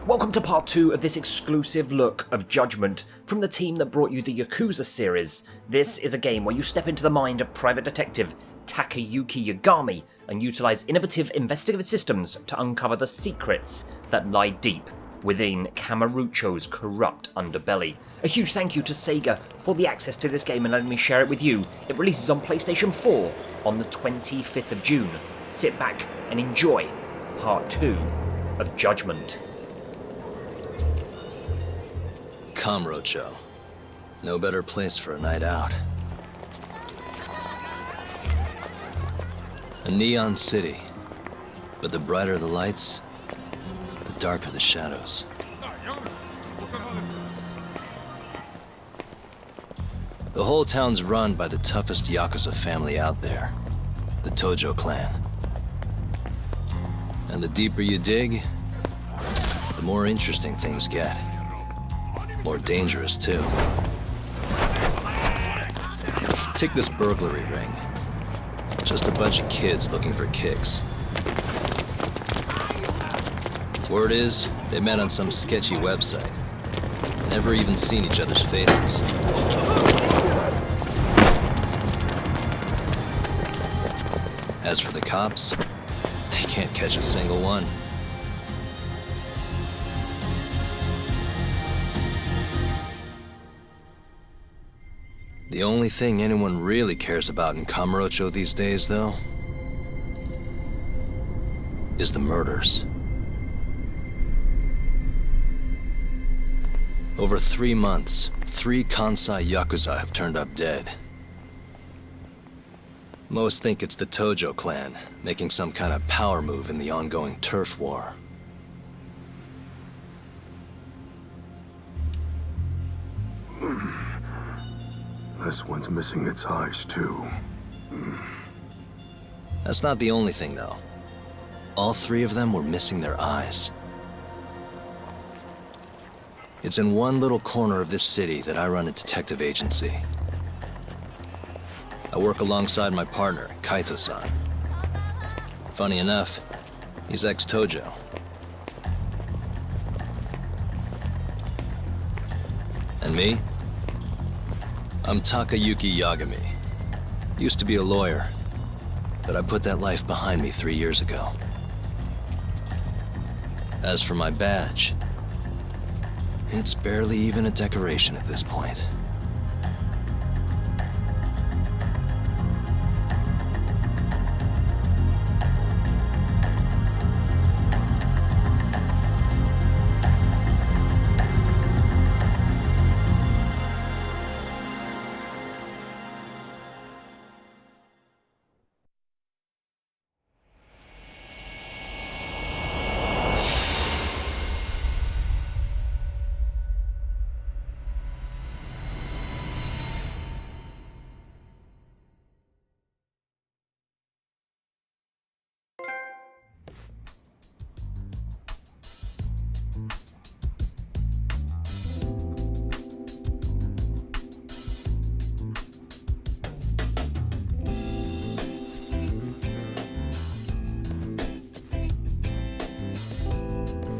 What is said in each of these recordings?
Welcome to part 2 of this exclusive look of Judgement from the team that brought you the Yakuza series. This is a game where you step into the mind of private detective Takayuki Yagami and utilise innovative investigative systems to uncover the secrets that lie deep within Kamurocho's corrupt underbelly. A huge thank you to Sega for the access to this game and letting me share it with you. It releases on PlayStation 4 on the 25th of June. Sit back and enjoy part 2 of Judgement. Kamurocho. No better place for a night out. A neon city. But the brighter the lights, the darker the shadows. The whole town's run by the toughest Yakuza family out there. The Tojo clan. And the deeper you dig, the more interesting things get. More dangerous, too. Take this burglary ring. Just a bunch of kids looking for kicks. Word is, they met on some sketchy website. Never even seen each other's faces. As for the cops, they can't catch a single one. The only thing anyone really cares about in Kamurocho these days, though, is the murders. Over 3 months, 3 Kansai Yakuza have turned up dead. Most think it's the Tojo clan, making some kind of power move in the ongoing turf war. This one's missing its eyes, too. That's not the only thing, though. All 3 of them were missing their eyes. It's in one little corner of this city that I run a detective agency. I work alongside my partner, Kaito-san. Funny enough, he's ex-Tojo. And me? I'm Takayuki Yagami. Used to be a lawyer, but I put that life behind me 3 years ago. As for my badge, it's barely even a decoration at this point.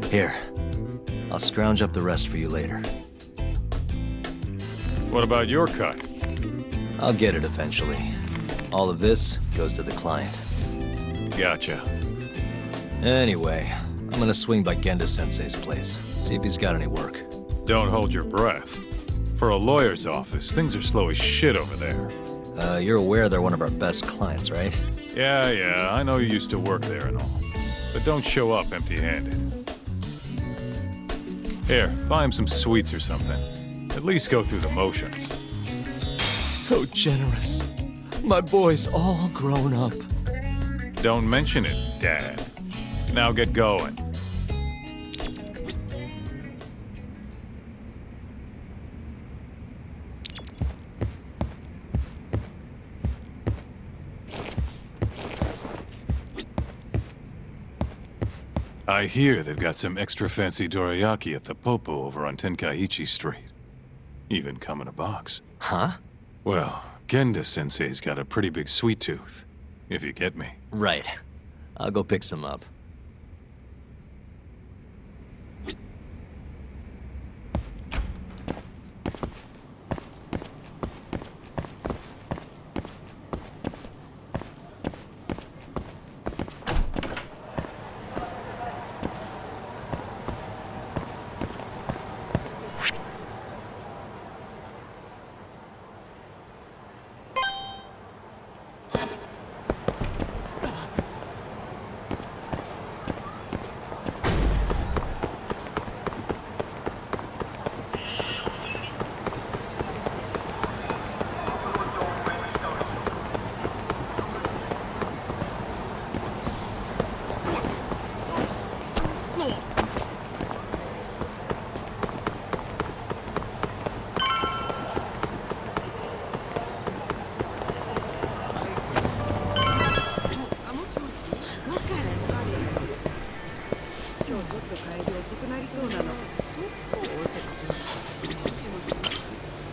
Here, I'll scrounge up the rest for you later. What about your cut? I'll get it eventually. All of this goes to the client. Gotcha. Anyway, I'm gonna swing by Genda-sensei's place, see if he's got any work. Don't hold your breath. For a lawyer's office, things are slow as shit over there. You're aware they're one of our best clients, right? Yeah, I know you used to work there and all. But don't show up empty-handed. Here, buy him some sweets or something. At least go through the motions. So generous. My boy's all grown up. Don't mention it, Dad. Now get going. I hear they've got some extra fancy dorayaki at the Popo over on Tenkaichi Street. Even come in a box. Huh? Well, Genda-sensei's got a pretty big sweet tooth, if you get me. Right. I'll go pick some up.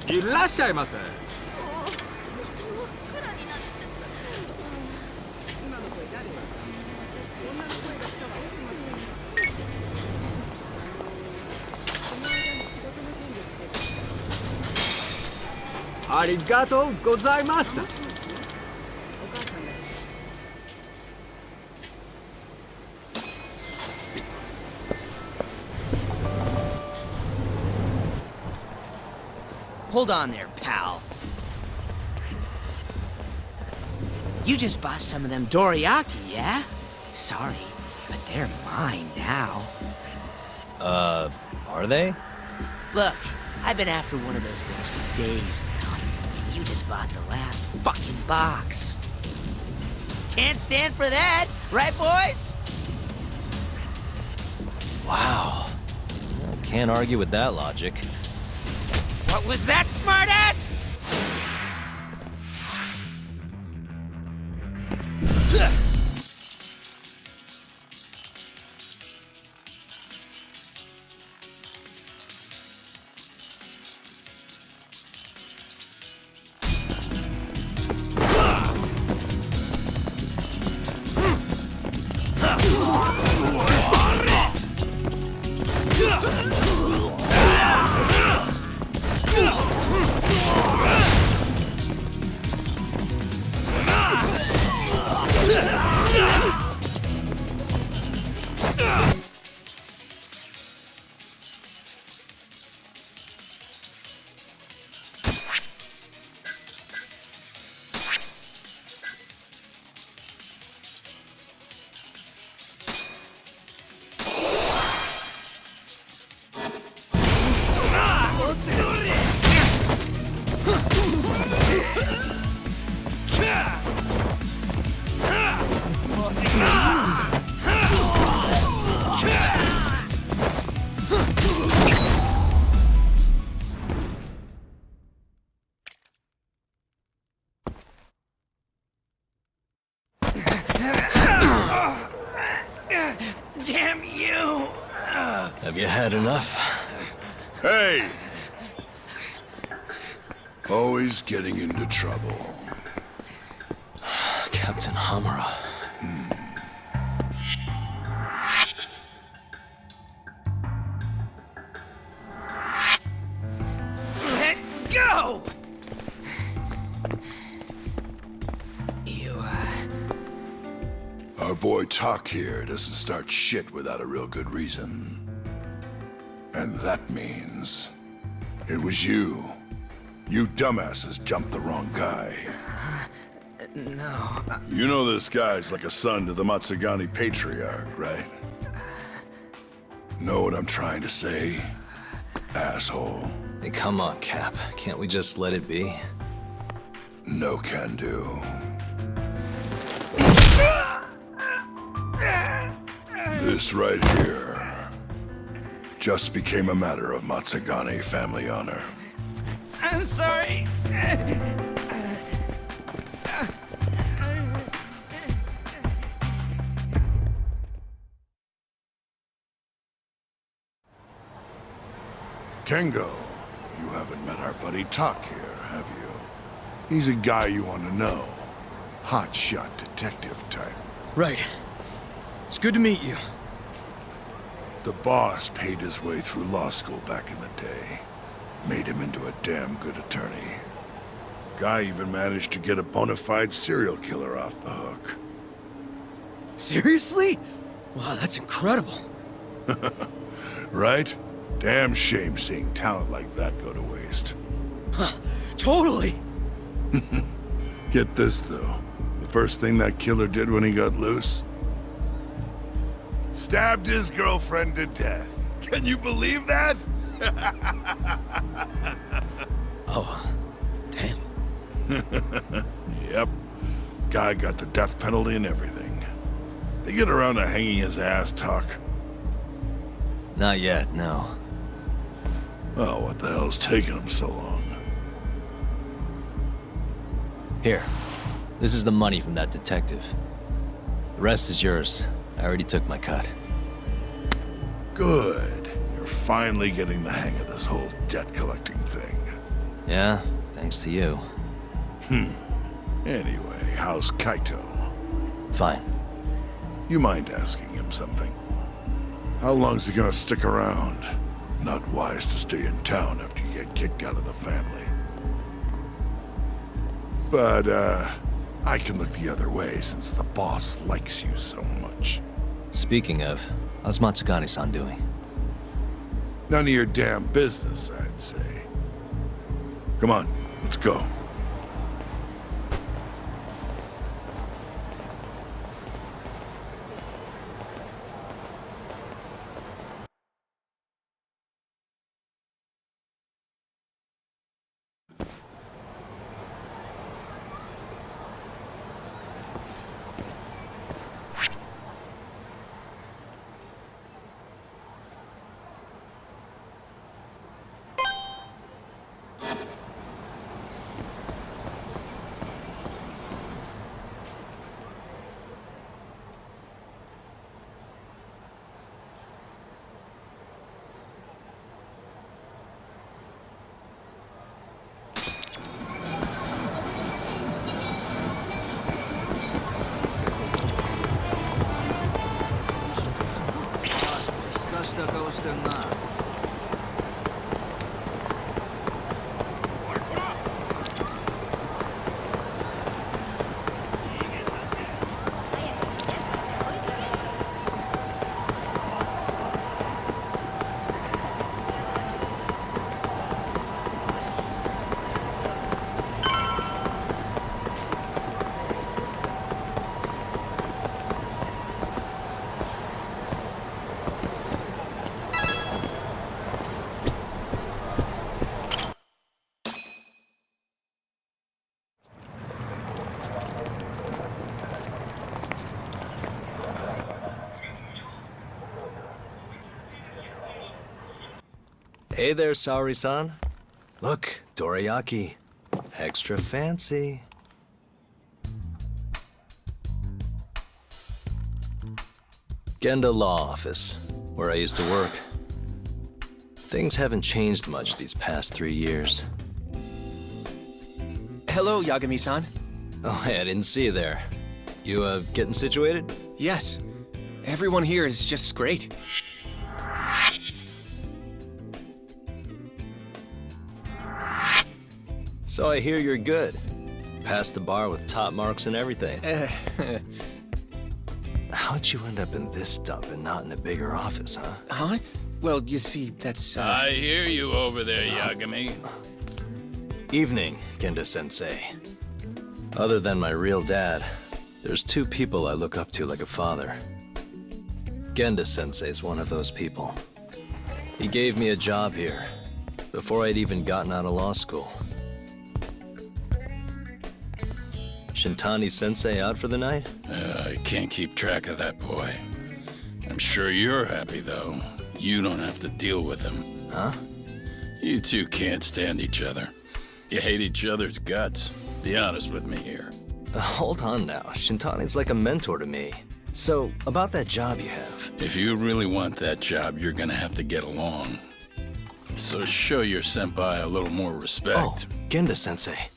いらっしゃいませ。ありがとうございました。Hold on there, pal. You just bought some of them dorayaki, yeah? Sorry, but they're mine now. Are they? Look, I've been after one of those things for days now, and you just bought the last fucking box. Can't stand for that, right, boys? Wow. Can't argue with that logic. What was that, smartass? Damn you! Have you had enough? Hey! Always getting into trouble. Captain Hamura. Let go! You, Our boy Tak here doesn't start shit without a real good reason. And that means it was you. You dumbasses jumped the wrong guy. No. You know this guy's like a son to the Matsugani patriarch, right? Know what I'm trying to say? Asshole. Hey, come on, Cap. Can't we just let it be? No can do. This right here just became a matter of Matsugani family honor. I'm sorry. Kengo, you haven't met our buddy Tak here, have you? He's a guy you want to know. Hotshot detective type. Right. It's good to meet you. The boss paid his way through law school back in the day. Made him into a damn good attorney. Guy even managed to get a bona fide serial killer off the hook. Seriously? Wow, that's incredible. Right? Damn shame seeing talent like that go to waste. Huh, totally. Get this, though. The first thing that killer did when he got loose? Stabbed his girlfriend to death. Can you believe that? Oh, damn. Yep. Guy got the death penalty and everything. They get around to hanging his ass, Tak. Not yet, no. Oh, what the hell's taking him so long? Here. This is the money from that detective. The rest is yours. I already took my cut. Good. You're finally getting the hang of this whole debt collecting thing. Yeah, thanks to you. Anyway, how's Kaito? Fine. You mind asking him something? How long's he gonna stick around? Not wise to stay in town after you get kicked out of the family. But, I can look the other way since the boss likes you so much. Speaking of, how's Matsugane-san doing? None of your damn business, I'd say. Come on, let's go. Hey there, Saori-san. Look, dorayaki. Extra fancy. Genda Law Office, where I used to work. Things haven't changed much these past 3 years. Hello, Yagami-san. Oh, hey, I didn't see you there. You, getting situated? Yes, everyone here is just great. So I hear you're good. Passed the bar with top marks and everything. How'd you end up in this dump and not in a bigger office, huh? Huh? Well, you see, that's, I hear you over there, Yagami. Evening, Genda-sensei. Other than my real dad, there's 2 people I look up to like a father. Genda-sensei's one of those people. He gave me a job here, before I'd even gotten out of law school. Shintani-sensei out for the night? I can't keep track of that boy. I'm sure you're happy, though. You don't have to deal with him. Huh? You two can't stand each other. You hate each other's guts. Be honest with me here. Hold on now. Shintani's like a mentor to me. So, about that job you have. If you really want that job, you're gonna have to get along. So show your senpai a little more respect. Oh, Genda-sensei.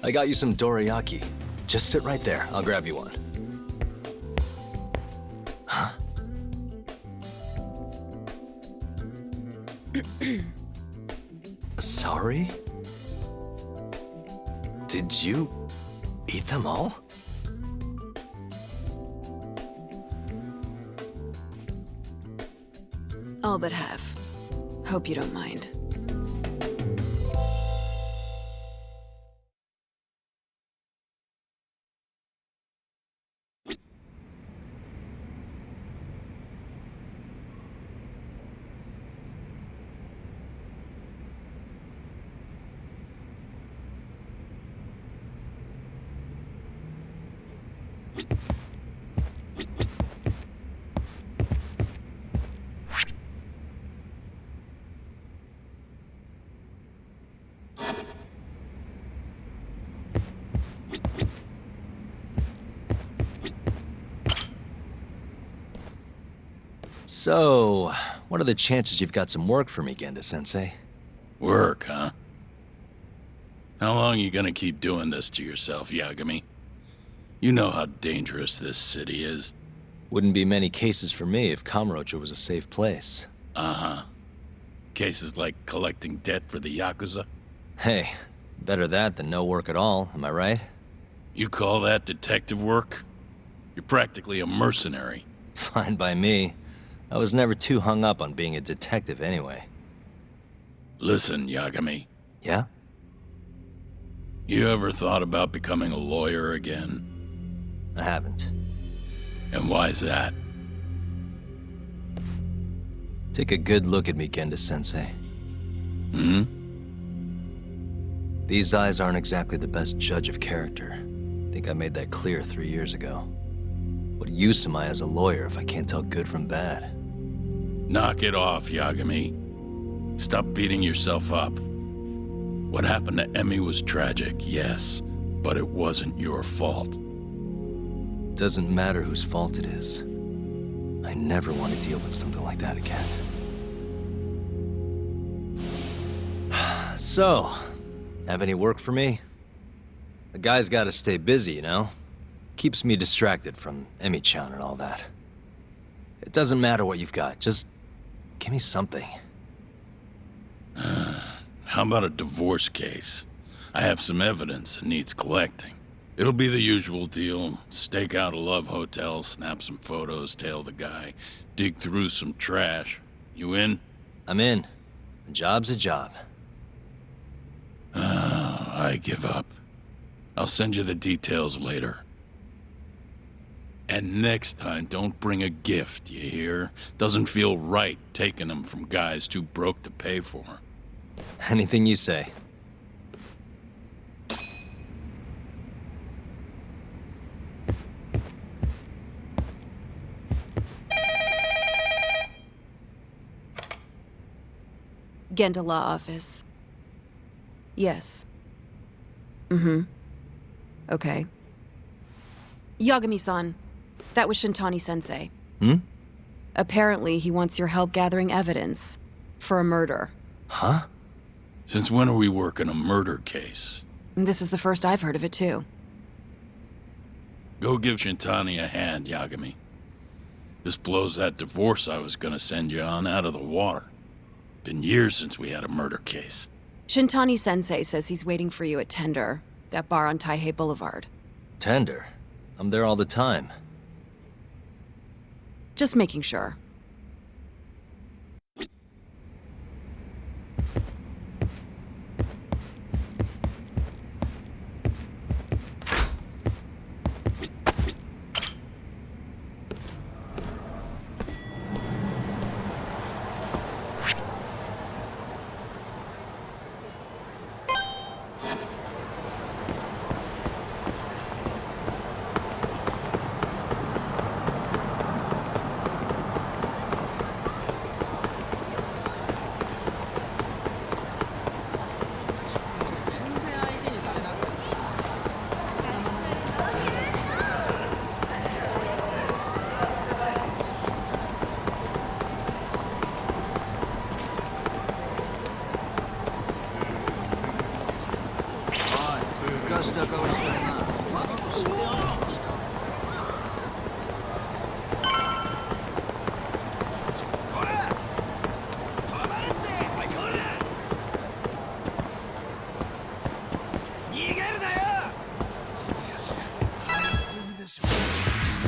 I got you some dorayaki. Just sit right there. I'll grab you one. Huh? Sorry? Did you eat them all? All but half. Hope you don't mind. So, what are the chances you've got some work for me, Genda-sensei? Work, huh? How long you gonna keep doing this to yourself, Yagami? You know how dangerous this city is. Wouldn't be many cases for me if Kamurocho was a safe place. Uh-huh. Cases like collecting debt for the Yakuza? Hey, better that than no work at all, am I right? You call that detective work? You're practically a mercenary. Fine by me. I was never too hung up on being a detective anyway. Listen, Yagami. Yeah? You ever thought about becoming a lawyer again? I haven't. And why's that? Take a good look at me, Genda-sensei. Hmm? These eyes aren't exactly the best judge of character. Think I made that clear 3 years ago. What use am I as a lawyer if I can't tell good from bad? Knock it off, Yagami. Stop beating yourself up. What happened to Emmy was tragic, yes, but it wasn't your fault. Doesn't matter whose fault it is. I never want to deal with something like that again. So, have any work for me? A guy's gotta stay busy, you know? Keeps me distracted from Emmy-chan and all that. It doesn't matter what you've got, just give me something. How about a divorce case? I have some evidence that needs collecting. It'll be the usual deal. Stake out a love hotel, snap some photos, tail the guy, dig through some trash. You in? I'm in. A job's a job. I give up. I'll send you the details later. And next time, don't bring a gift, you hear? Doesn't feel right taking them from guys too broke to pay for. Anything you say. Genda Law Office. Yes. Mm-hmm. Okay. Yagami-san, that was Shintani-sensei. Hmm? Apparently, he wants your help gathering evidence for a murder. Huh? Since when are we working a murder case? This is the first I've heard of it, too. Go give Shintani a hand, Yagami. This blows that divorce I was gonna send you on out of the water. Been years since we had a murder case. Shintani-sensei says he's waiting for you at Tender, that bar on Taihei Boulevard. Tender? I'm there all the time. Just making sure.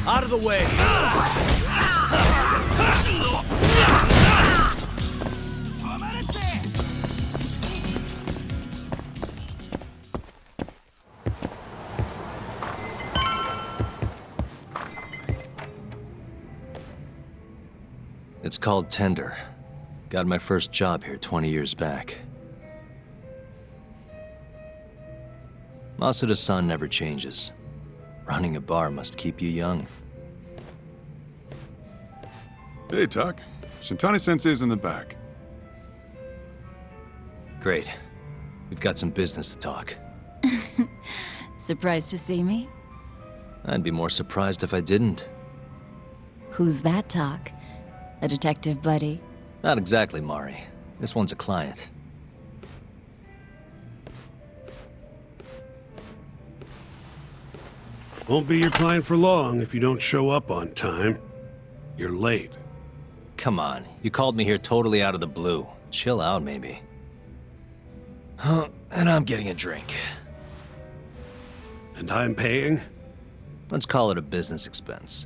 Out of the way! It's called Tender. Got my first job here 20 years back. Masuda-san never changes. Running a bar must keep you young. Hey, Tak. Shintani-sensei's in the back. Great. We've got some business to talk. Surprised to see me? I'd be more surprised if I didn't. Who's that, Tak? A detective buddy? Not exactly, Mari. This one's a client. Won't be your client for long if you don't show up on time. You're late. Come on, you called me here totally out of the blue. Chill out, maybe. Huh, and I'm getting a drink. And I'm paying? Let's call it a business expense.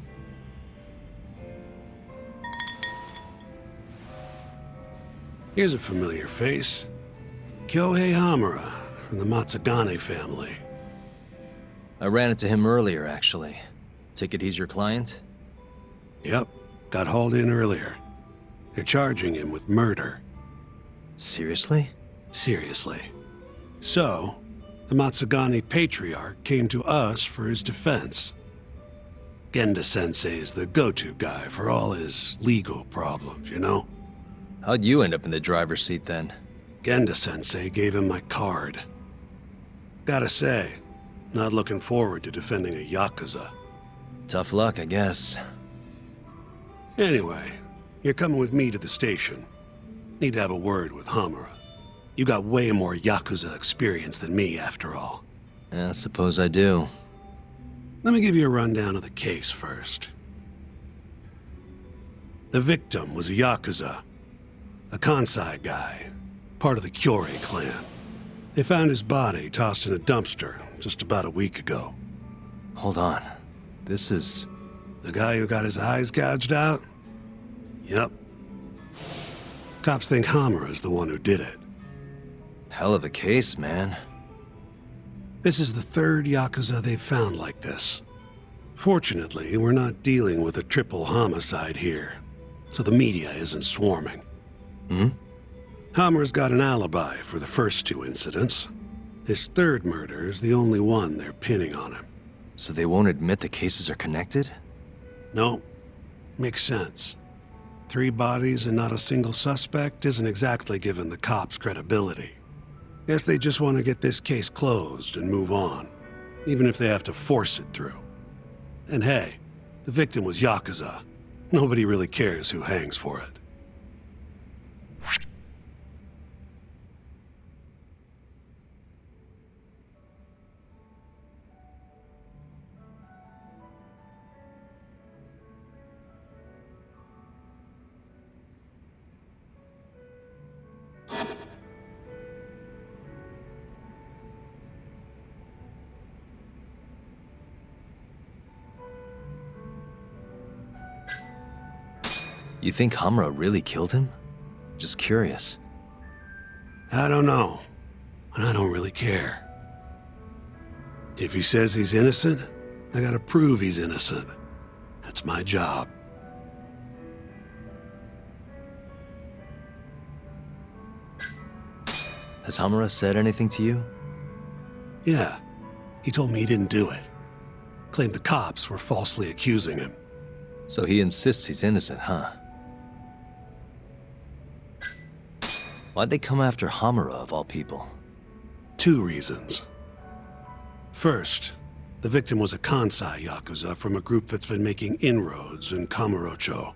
Here's a familiar face. Kyohei Hamura, from the Matsugane family. I ran into him earlier, actually. Take it he's your client? Yep, got hauled in earlier. They're charging him with murder. Seriously? Seriously. So, the Matsugane patriarch came to us for his defense. Genda-sensei's the go-to guy for all his legal problems, you know? How'd you end up in the driver's seat then? Genda-sensei gave him my card. Gotta say, not looking forward to defending a Yakuza. Tough luck, I guess. Anyway, you're coming with me to the station. Need to have a word with Hamura. You got way more Yakuza experience than me, after all. Yeah, I suppose I do. Let me give you a rundown of the case first. The victim was a Yakuza. A Kansai guy. Part of the Kyorei clan. They found his body tossed in a dumpster just about a week ago. Hold on. This is... The guy who got his eyes gouged out? Yep. Cops think Hamura's the one who did it. Hell of a case, man. This is the third Yakuza they've found like this. Fortunately, we're not dealing with a triple homicide here, so the media isn't swarming. Hmm? Hamura's got an alibi for the first two incidents. His third murder is the only one they're pinning on him. So they won't admit the cases are connected? No. Makes sense. 3 bodies and not a single suspect isn't exactly giving the cops credibility. Guess they just want to get this case closed and move on, even if they have to force it through. And hey, the victim was Yakuza. Nobody really cares who hangs for it. You think Hamura really killed him? Just curious. I don't know, and I don't really care. If he says he's innocent, I gotta prove he's innocent. That's my job. Has Hamura said anything to you? Yeah, he told me he didn't do it. Claimed the cops were falsely accusing him. So he insists he's innocent, huh? Why'd they come after Hamura, of all people? 2 reasons. First, the victim was a Kansai Yakuza from a group that's been making inroads in Kamurocho,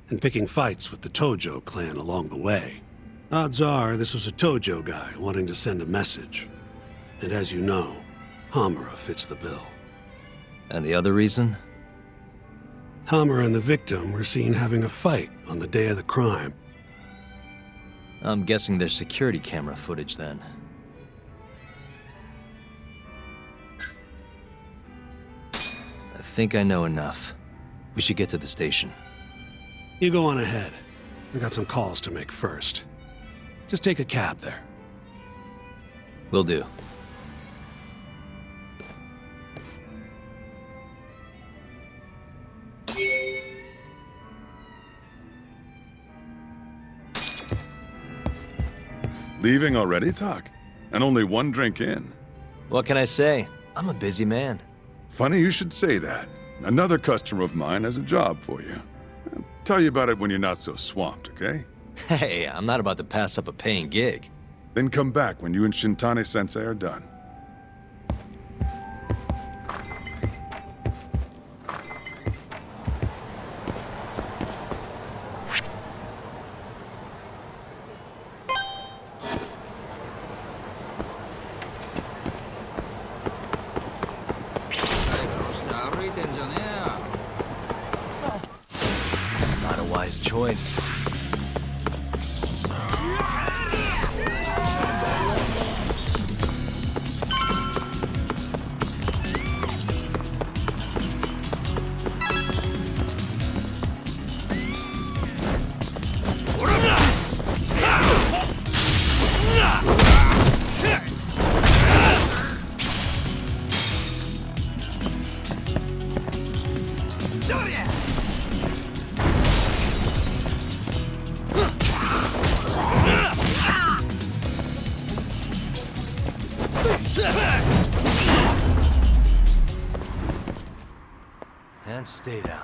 and picking fights with the Tojo clan along the way. Odds are this was a Tojo guy wanting to send a message. And as you know, Hamura fits the bill. And the other reason? Hamura and the victim were seen having a fight on the day of the crime. I'm guessing there's security camera footage then. I think I know enough. We should get to the station. You go on ahead. I got some calls to make first. Just take a cab there. Will do. Leaving already, Tak? And only 1 drink in. What can I say? I'm a busy man. Funny you should say that. Another customer of mine has a job for you. I'll tell you about it when you're not so swamped, okay? Hey, I'm not about to pass up a paying gig. Then come back when you and Shintane-sensei are done. Not a wise choice. And stay down.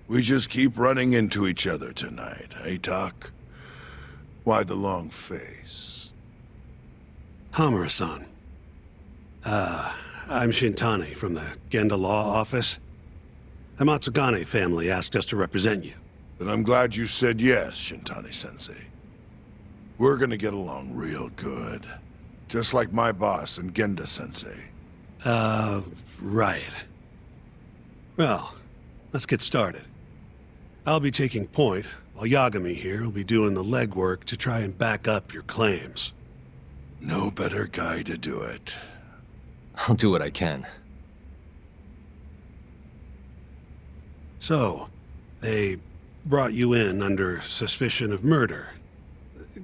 We just keep running into each other tonight, eh, Tak? Why the long face? Hamura-san. I'm Shintani from the Genda Law Office. The Matsugane family asked us to represent you. Then I'm glad you said yes, Shintani-sensei. We're gonna get along real good. Just like my boss and Genda-sensei. Right. Well, let's get started. I'll be taking point, while Yagami here will be doing the legwork to try and back up your claims. No better guy to do it. I'll do what I can. So, they brought you in under suspicion of murder.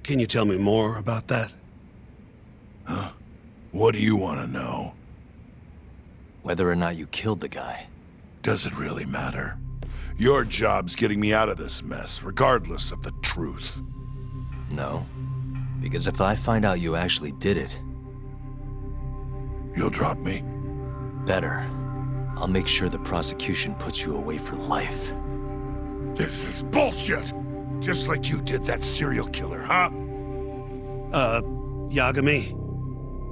Can you tell me more about that? Huh? What do you want to know? Whether or not you killed the guy. Does it really matter? Your job's getting me out of this mess, regardless of the truth. No. Because if I find out you actually did it... You'll drop me? Better. I'll make sure the prosecution puts you away for life. This is bullshit! Just like you did that serial killer, huh? Yagami?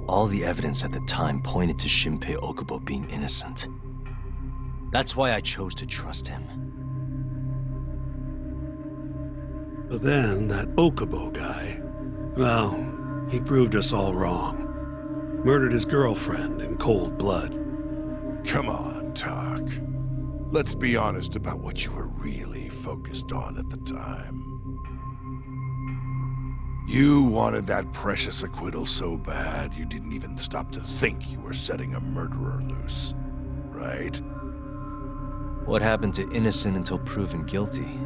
All the evidence at the time pointed to Shinpei Okubo being innocent. That's why I chose to trust him. But then, that Okubo guy, well, he proved us all wrong. Murdered his girlfriend in cold blood. Come on, Tak. Let's be honest about what you were really focused on at the time. You wanted that precious acquittal so bad, you didn't even stop to think you were setting a murderer loose, right? What happened to innocent until proven guilty?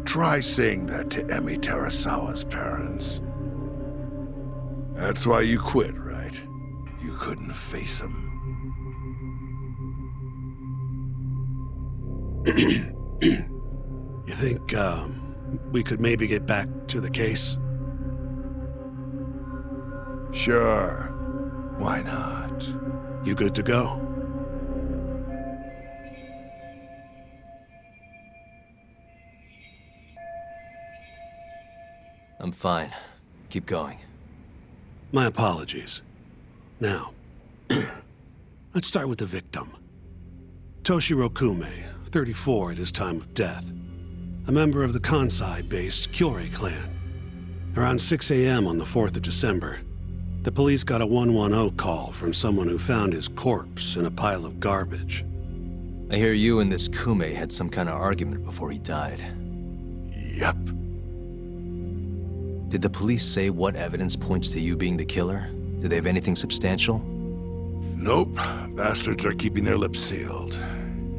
Try saying that to Emi Terasawa's parents. That's why you quit, right? You couldn't face him. You think, we could maybe get back to the case? Sure. Why not? You good to go? I'm fine. Keep going. My apologies. Now, let's start with the victim. Toshiro Kume, 34 at his time of death. A member of the Kansai-based Kyorei clan. Around 6 a.m. on the 4th of December, the police got a 110 call from someone who found his corpse in a pile of garbage. I hear you and this Kume had some kind of argument before he died. Yep. Did the police say what evidence points to you being the killer? Did they have anything substantial? Nope. Bastards are keeping their lips sealed.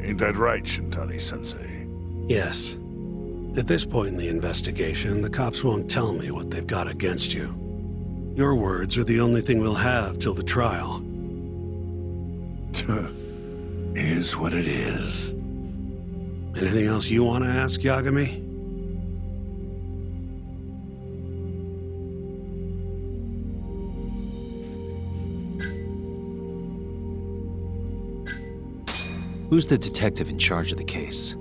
Ain't that right, Shintani-sensei? Yes. At this point in the investigation, the cops won't tell me what they've got against you. Your words are the only thing we'll have till the trial. Is what it is. Anything else you want to ask, Yagami? Who's the detective in charge of the case?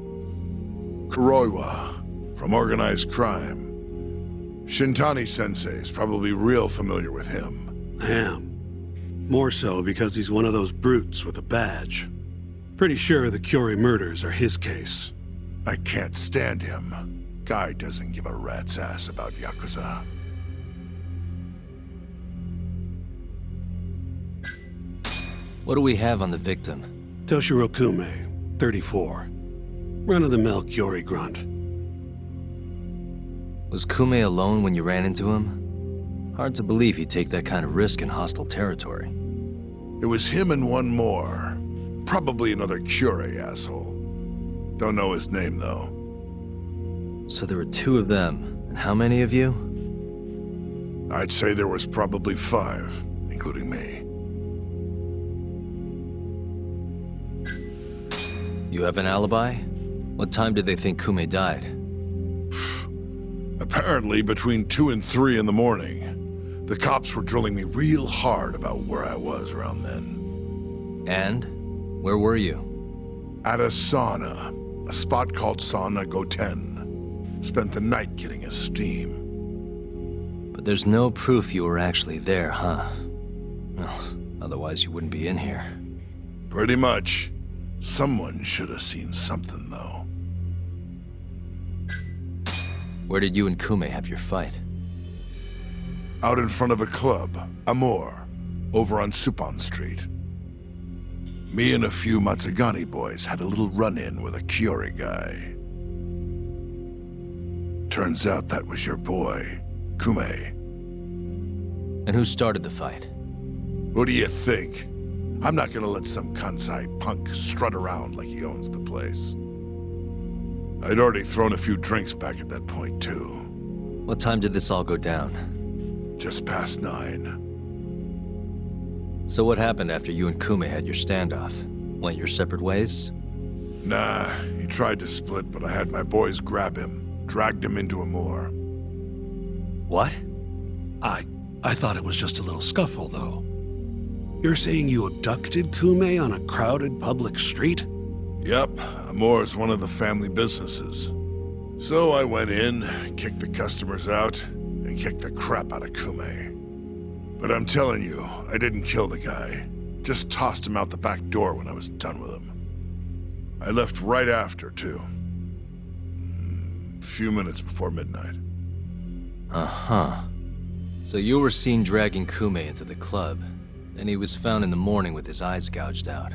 Kuroiwa, from organized crime. Shintani-sensei is probably real familiar with him. I am. More so because he's one of those brutes with a badge. Pretty sure the Curie murders are his case. I can't stand him. Guy doesn't give a rat's ass about Yakuza. What do we have on the victim? Toshiro Kume, 34. Run-of-the-mill Curie grunt. Was Kume alone when you ran into him? Hard to believe he'd take that kind of risk in hostile territory. It was him and one more. Probably another Curie asshole. Don't know his name, though. So there were two of them, and how many of you? I'd say there was probably 5, including me. You have an alibi? What time did they think Kume died? Apparently between 2 and 3 in the morning. The cops were drilling me real hard about where I was around then. And? Where were you? At a sauna. A spot called Sauna Goten. Spent the night getting a steam. But there's no proof you were actually there, huh? Well, otherwise you wouldn't be in here. Pretty much. Someone should have seen something, though. Where did you and Kume have your fight? Out in front of a club, Amor, over on Supon Street. Me and a few Matsugani boys had a little run-in with a Curie guy. Turns out that was your boy, Kume. And who started the fight? Who do you think? I'm not gonna let some Kansai punk strut around like he owns the place. I'd already thrown a few drinks back at that point, too. What time did this all go down? Just past 9. So what happened after you and Kume had your standoff? Went your separate ways? Nah, he tried to split, but I had my boys grab him, dragged him into Amor. What? I thought it was just a little scuffle, though. You're saying you abducted Kume on a crowded public street? Yep, Amor's one of the family businesses. So I went in, kicked the customers out, and kicked the crap out of Kume. But I'm telling you, I didn't kill the guy. Just tossed him out the back door when I was done with him. I left right after, too. A few minutes before midnight. Uh-huh. So you were seen dragging Kume into the club, and he was found in the morning with his eyes gouged out.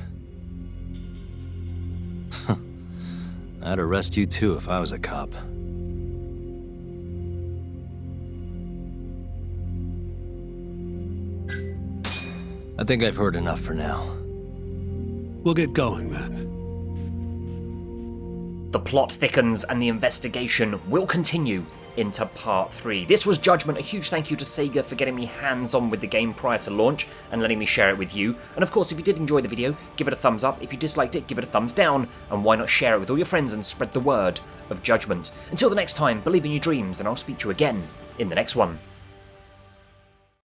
I'd arrest you too if I was a cop. I think I've heard enough for now. We'll get going then. The plot thickens and the investigation will continue into part 3. This was Judgment. A huge thank you to Sega for getting me hands-on with the game prior to launch and letting me share it with you. And of course, if you did enjoy the video, give it a thumbs up. If you disliked it, give it a thumbs down. And why not share it with all your friends and spread the word of Judgment. Until the next time, believe in your dreams, and I'll speak to you again in the next one.